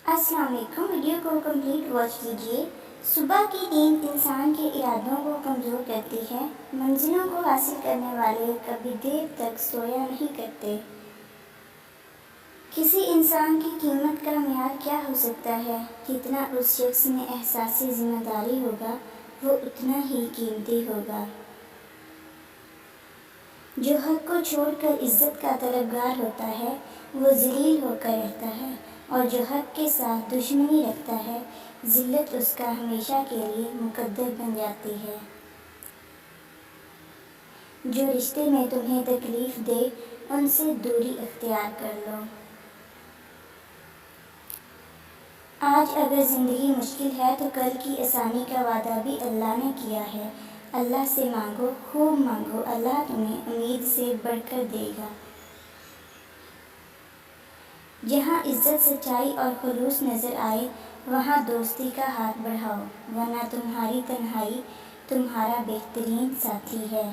السلام علیکم، ویڈیو کو کمپلیٹ واچ کیجیے۔ صبح کی نیند انسان کے ارادوں کو کمزور کرتی ہے۔ منزلوں کو حاصل کرنے والے کبھی دیر تک سویا نہیں کرتے۔ کسی انسان کی قیمت کا معیار کیا ہو سکتا ہے؟ جتنا اس شخص میں احساس ذمہ داری ہوگا وہ اتنا ہی قیمتی ہوگا۔ جو حق کو چھوڑ کر عزت کا طلبگار ہوتا ہے وہ ذلیل ہو کر رہتا ہے، اور جو حق کے ساتھ دشمنی رکھتا ہے ذلت اس کا ہمیشہ کے لیے مقدر بن جاتی ہے۔ جو رشتے میں تمہیں تکلیف دے ان سے دوری اختیار کر لو۔ آج اگر زندگی مشکل ہے تو کل کی آسانی کا وعدہ بھی اللہ نے کیا ہے۔ اللہ سے مانگو، خوب مانگو، اللہ تمہیں امید سے بڑھ کر دے گا۔ جہاں عزت، سچائی اور خلوص نظر آئے وہاں دوستی کا ہاتھ بڑھاؤ، ورنہ تمہاری تنہائی تمہارا بہترین ساتھی ہے۔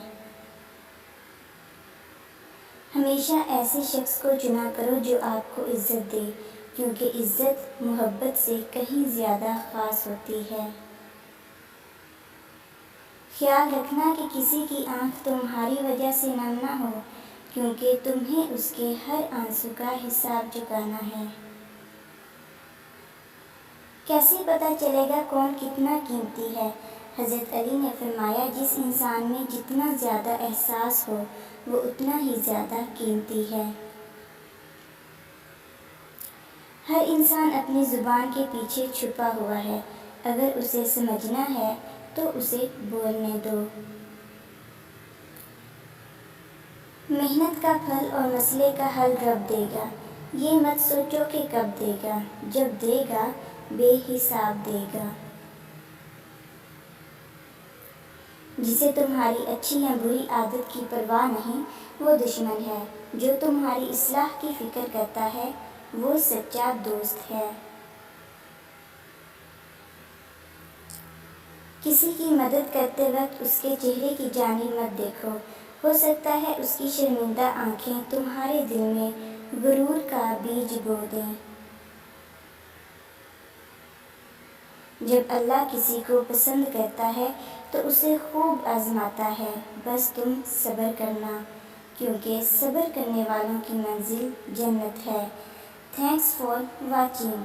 ہمیشہ ایسے شخص کو چنا کرو جو آپ کو عزت دے، کیونکہ عزت محبت سے کہیں زیادہ خاص ہوتی ہے۔ خیال رکھنا کہ کسی کی آنکھ تمہاری وجہ سے نم نہ ہو، کیونکہ تمہیں اس کے ہر آنسو کا حساب چکانا ہے۔ کیسے پتہ چلے گا کون کتنا قیمتی ہے؟ حضرت علی نے فرمایا، جس انسان میں جتنا زیادہ احساس ہو وہ اتنا ہی زیادہ قیمتی ہے۔ ہر انسان اپنی زبان کے پیچھے چھپا ہوا ہے، اگر اسے سمجھنا ہے تو اسے بولنے دو۔ محنت کا پھل اور مسئلے کا حل رب دے گا، یہ مت سوچو کہ کب دے گا، جب دے گا بے حساب دے گا۔ جسے تمہاری اچھی یا بری عادت کی پرواہ نہیں وہ دشمن ہے، جو تمہاری اصلاح کی فکر کرتا ہے وہ سچا دوست ہے۔ کسی کی مدد کرتے وقت اس کے چہرے کی جانب مت دیکھو، ہو سکتا ہے اس کی شرمندہ آنکھیں تمہارے دل میں غرور کا بیج بو دیں۔ جب اللہ کسی کو پسند کرتا ہے تو اسے خوب آزماتا ہے، بس تم صبر کرنا، کیونکہ صبر کرنے والوں کی منزل جنت ہے۔ Thanks for watching.